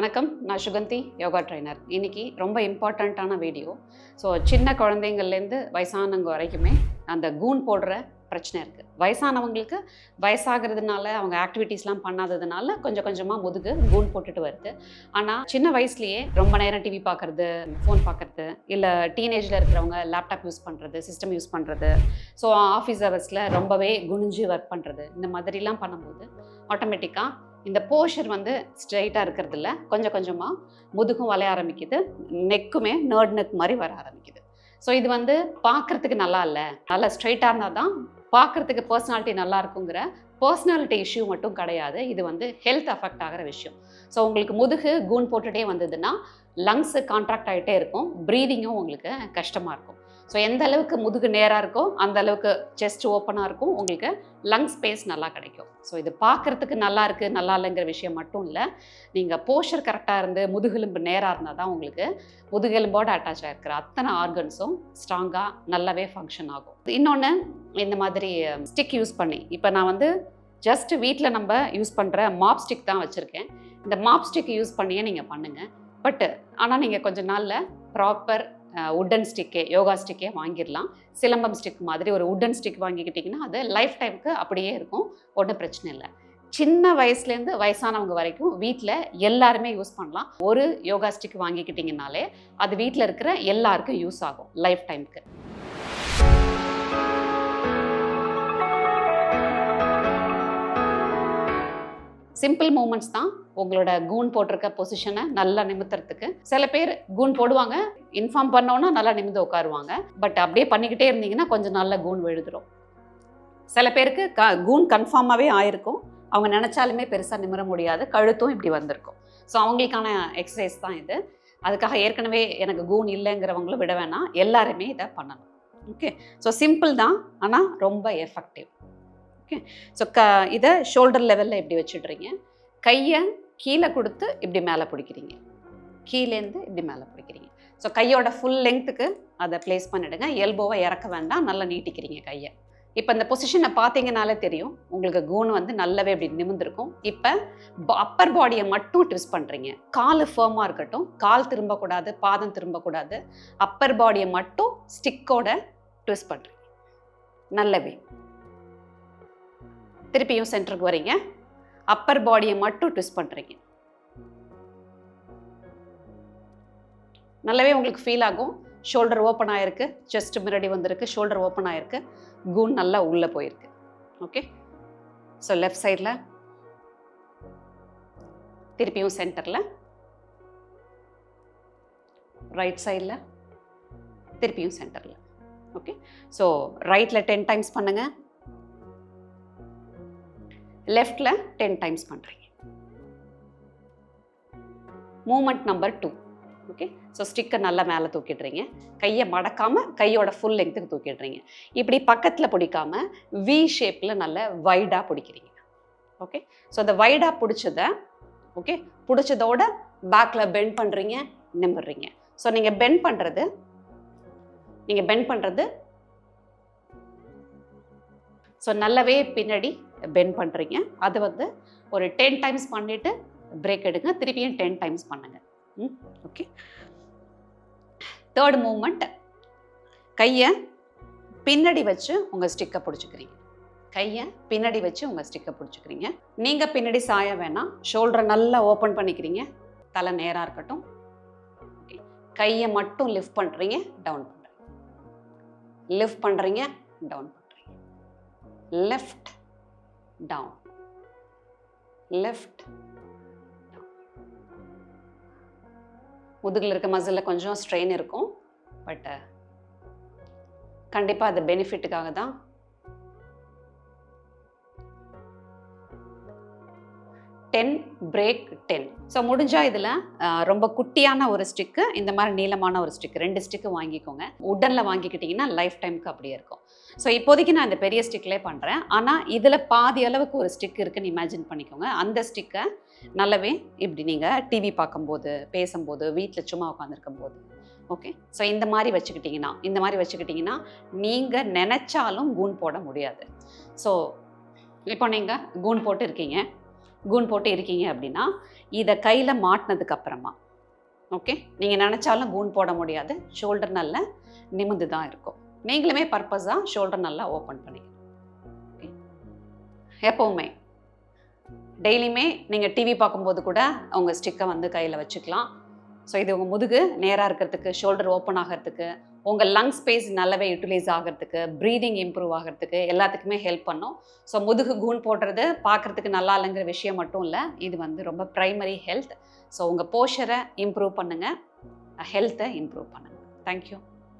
வணக்கம், நான் சுகந்தி, யோகா ட்ரெய்னர். இன்னைக்கு ரொம்ப இம்பார்ட்டண்ட்டான வீடியோ. ஸோ சின்ன குழந்தைங்கள்லேருந்து வயசானவங்க வரைக்குமே அந்த கூன் போடுற பிரச்சனை இருக்குது. வயசானவங்களுக்கு வயசாகிறதுனால அவங்க ஆக்டிவிட்டீஸ்லாம் பண்ணாததுனால கொஞ்சம் கொஞ்சமாக முதுகு கூன் போட்டுட்டு வருது. ஆனால் சின்ன வயசுலேயே ரொம்ப நேரம் டிவி பார்க்குறது, ஃபோன் பார்க்குறது, இல்லை டீனேஜில் இருக்கிறவங்க லேப்டாப் யூஸ் பண்ணுறது, சிஸ்டம் யூஸ் பண்ணுறது, ஸோ ஆஃபீஸ் ஹவர்ஸில் ரொம்பவே குனிஞ்சு ஒர்க் பண்ணுறது, இந்த மாதிரிலாம் பண்ணும்போது ஆட்டோமேட்டிக்காக இந்த போஷர் வந்து ஸ்ட்ரெயிட்டாக இருக்கிறது இல்லை, கொஞ்சம் கொஞ்சமாக முதுகும் வளைய ஆரம்பிக்குது, நெக்குமே நர்ட் நெக் மாதிரி வர ஆரம்பிக்குது. ஸோ இது வந்து பார்க்குறதுக்கு நல்லா இல்லை, நல்லா ஸ்ட்ரெயிட்டாக இருந்தால் தான் பார்க்குறதுக்கு பர்சனாலிட்டி நல்லா இருக்குங்கிற பர்சனாலிட்டி இஷ்யூ மட்டும் கிடையாது. இது வந்து ஹெல்த் அஃபெக்ட் ஆகிற விஷயம். ஸோ உங்களுக்கு முதுகு கூன் போட்டுகிட்டே வந்ததுன்னா லங்ஸு கான்ட்ராக்ட் ஆகிட்டே இருக்கும், ப்ரீதிங்கும் உங்களுக்கு கஷ்டமாக இருக்கும். ஸோ எந்த அளவுக்கு முதுகு நேராக இருக்கோ அந்த அளவுக்கு செஸ்ட் ஓப்பனாக இருக்கும், உங்களுக்கு லங் ஸ்பேஸ் நல்லா கிடைக்கும். ஸோ இது பார்க்குறதுக்கு நல்லா இருக்குது நல்லா இல்லைங்கிற விஷயம் மட்டும் இல்லை, நீங்கள் போஷர் கரெக்டாக இருந்து முதுகெலும்பு நேராக இருந்தால் தான் உங்களுக்கு முதுகெலும்போடு அட்டாச் ஆகிருக்கிற அத்தனை ஆர்கன்ஸும் ஸ்ட்ராங்காக நல்லாவே ஃபங்க்ஷன் ஆகும். இன்னொன்று, இந்த மாதிரி ஸ்டிக் யூஸ் பண்ணி, இப்போ நான் வந்து ஜஸ்ட் வீட்டில் நம்ம யூஸ் பண்ணுற மாப் ஸ்டிக் தான் வச்சுருக்கேன். இந்த மாப் ஸ்டிக் யூஸ் பண்ணியே நீங்கள் பண்ணுங்கள். ஆனால் நீங்கள் கொஞ்ச நாளில் ப்ராப்பர் உட்டன் ஸ்டிக்கே, யோகா ஸ்டிக்கே வாங்கிடலாம். சிலம்பம் ஸ்டிக் மாதிரி ஒரு உட்டன் ஸ்டிக் வாங்கிக்கிட்டிங்கன்னா அது லைஃப் டைமுக்கு அப்படியே இருக்கும், ஒன்றும் பிரச்சனை இல்லை. சின்ன வயசுலேருந்து வயசானவங்க வரைக்கும் வீட்டில் எல்லாருமே யூஸ் பண்ணலாம். ஒரு யோகா ஸ்டிக் வாங்கிக்கிட்டிங்கனாலே அது வீட்டில் இருக்கிற எல்லாருக்கும் யூஸ் ஆகும் லைஃப் டைமுக்கு. சிம்பிள் மூமெண்ட்ஸ் தான் உங்களோட கூன் போட்டிருக்க பொசிஷனை நல்லா நிமித்துறதுக்கு. சில பேர் கூன் போடுவாங்க, இன்ஃபார்ம் பண்ணோன்னா நல்லா நிமிந்து உட்காருவாங்க. பட் அப்படியே பண்ணிக்கிட்டே இருந்தீங்கன்னா கொஞ்சம் நாளில் கூன் விழுதுடும். சில பேருக்கு கூன் கன்ஃபார்மாகவே ஆயிருக்கும், அவங்க நினச்சாலுமே பெருசாக நிமிர முடியாது, கழுத்தும் இப்படி வந்திருக்கும். ஸோ அவங்களுக்கான எக்ஸசைஸ் தான் இது. அதுக்காக ஏற்கனவே எனக்கு கூன் இல்லைங்கிறவங்களும் விட வேணாம், எல்லாருமே இதை பண்ணணும். ஓகே, ஸோ சிம்பிள் தான், ஆனால் ரொம்ப எஃபெக்டிவ். ஓகே, ஸோ இதை ஷோல்டர் லெவலில் இப்படி வச்சுடுறீங்க, கையை கீழே கொடுத்து இப்படி மேலே பிடிக்கிறீங்க, கீழேருந்து இப்படி மேலே பிடிக்கிறீங்க. ஸோ கையோட ஃபுல் லெங்க்த்துக்கு அதை ப்ளேஸ் பண்ணிவிடுங்க, எல்போவை இறக்க வேண்டாம், நல்லா நீட்டிக்கிறீங்க கையை. இப்போ இந்த பொசிஷனை பார்த்தீங்கனாலே தெரியும் உங்களுக்கு கூன் வந்து நல்லாவே இப்படி நிமிர்ந்துருக்கும். இப்போ அப்பர் பாடியை மட்டும் ட்விஸ்ட் பண்ணுறீங்க, கால் ஃபர்மாக இருக்கட்டும், கால் திரும்பக்கூடாது, பாதம் திரும்பக்கூடாது, அப்பர் பாடியை மட்டும் ஸ்டிக்கோட ட்விஸ்ட் பண்ணுறீங்க. நல்லாவே திருப்பியும் சென்டருக்கு வரீங்க, அப்பர் பாடியை மட்டும் ட்விஸ்ட் பண்ணுறீங்க. நல்லாவே உங்களுக்கு ஃபீல் ஆகும், ஷோல்டர் ஓப்பன் ஆகிருக்கு, செஸ்ட் முன்னாடி வந்திருக்கு, ஷோல்டர் ஓப்பன் ஆகிருக்கு, கூன் நல்லா உள்ளே போயிருக்கு. ஓகே, ஸோ லெஃப்ட் சைடில், திருப்பியும் சென்டரில், ரைட் சைடில், திருப்பியும் சென்டரில். ஓகே, ஸோ ரைட்டில் 10 டைம்ஸ் பண்ணுங்கள், லெஃப்டில் 10 டைம்ஸ் பண்ணுறீங்க. Movement number 2. ஓகே, ஸோ ஸ்டிக்கை நல்லா மேலே தூக்கிடுறீங்க, கையை மடக்காமல் கையோட ஃபுல் லெங்க்த்துக்கு தூக்கிடுறீங்க. இப்படி பக்கத்தில் பிடிக்காமல் வி ஷேப்பில் நல்லா வைடாக பிடிக்கிறீங்க. ஓகே, ஸோ அந்த வைடாக பிடிச்சதை பிடிச்சதோட பேக்கில் பெண்ட் பண்ணுறீங்க, நிமிடுறீங்க. ஸோ நீங்கள் பெண்ட் பண்ணுறது ஸோ நல்லாவே பின்னாடி பெண்ட் பண்ணுறீங்க. அது வந்து ஒரு 10 டைம்ஸ் பண்ணிவிட்டு பிரேக் எடுங்க, திருப்பியும் 10 டைம்ஸ் பண்ணுங்க. ஓகே, தேர்ட் மூமெண்ட், கையை பின்னாடி வச்சு உங்கள் ஸ்டிக்கை பிடிச்சிக்கிறீங்க, கையை பின்னாடி வச்சு உங்கள் ஸ்டிக்கை பிடிச்சிக்கிறீங்க. நீங்கள் பின்னாடி சாய வேணாம், ஷோல்டரை நல்லா ஓப்பன் பண்ணிக்கிறீங்க, தலை நேராக இருக்கட்டும். ஓகே, கையை மட்டும் லிஃப்ட் பண்ணுறீங்க, டவுன் பண்ணுறீங்க, லிஃப்ட் பண்ணுறீங்க, டவுன் பண்ணுறீங்க, left down, left down. முதுகில் இருக்க மசிலில் கொஞ்சம் ஸ்ட்ரெயின் இருக்கும், பட் கண்டிப்பாக அது பெனிஃபிட்டுக்காக தான். பிரேக் 10. ஸோ முடிஞ்சால் இதில் ரொம்ப குட்டியான ஒரு ஸ்டிக்கு, இந்த மாதிரி நீளமான ஒரு ஸ்டிக்கு, 2 ஸ்டிக்கு வாங்கிக்கோங்க. உடனில் வாங்கிக்கிட்டிங்கன்னா லைஃப் டைமுக்கு அப்படியே இருக்கும். ஸோ இப்போதைக்கு நான் இந்த பெரிய ஸ்டிக்லேயே பண்ணுறேன், ஆனால் இதில் பாதி அளவுக்கு ஒரு ஸ்டிக் இருக்குன்னு இமேஜின் பண்ணிக்கோங்க. அந்த ஸ்டிக்கை நல்லாவே இப்படி நீங்கள் டிவி பார்க்கும்போது, பேசும்போது, வீட்டில் சும்மா உட்காந்துருக்கும் போது, ஓகே, ஸோ இந்த மாதிரி வச்சுக்கிட்டிங்கன்னா நீங்கள் நினச்சாலும் கூன் போட முடியாது. ஸோ இப்போ நீங்கள் கூன் போட்டு இருக்கீங்க, கூன் போட்டு இருக்கீங்க அப்படின்னா இதை கையில் மாட்டினதுக்கு அப்புறமா ஓகே, நீங்கள் நினச்சாலும் கூன் போட முடியாது. ஷோல்டர் நல்லா நிமிந்து தான் இருக்கும். நீங்களுமே பர்பஸாக ஷோல்டர் நல்லா ஓப்பன் பண்ணிக்கணும். ஓகே, எப்போவுமே டெய்லியுமே நீங்கள் டிவி பார்க்கும்போது கூட உங்கள் ஸ்டிக்கை வந்து கையில் வச்சுக்கலாம். ஸோ இது உங்கள் முதுகு நேராக இருக்கிறதுக்கு, ஷோல்டர் ஓப்பன் ஆகிறதுக்கு, உங்கள் லங் ஸ்பேஸ் நல்லாவே யூட்டிலைஸ் ஆகிறதுக்கு, ப்ரீதிங் இம்ப்ரூவ் ஆகிறதுக்கு எல்லாத்துக்குமே ஹெல்ப் பண்ணும். ஸோ முதுகு கூன் போடுறது பார்க்குறதுக்கு நல்லா இல்லைங்கிற விஷயம் மட்டும் இல்லை, இது வந்து ரொம்ப ப்ரைமரி ஹெல்த். ஸோ உங்கள் போஸ்டரை இம்ப்ரூவ் பண்ணுங்கள், ஹெல்த்தை இம்ப்ரூவ் பண்ணுங்கள். தேங்க்யூ.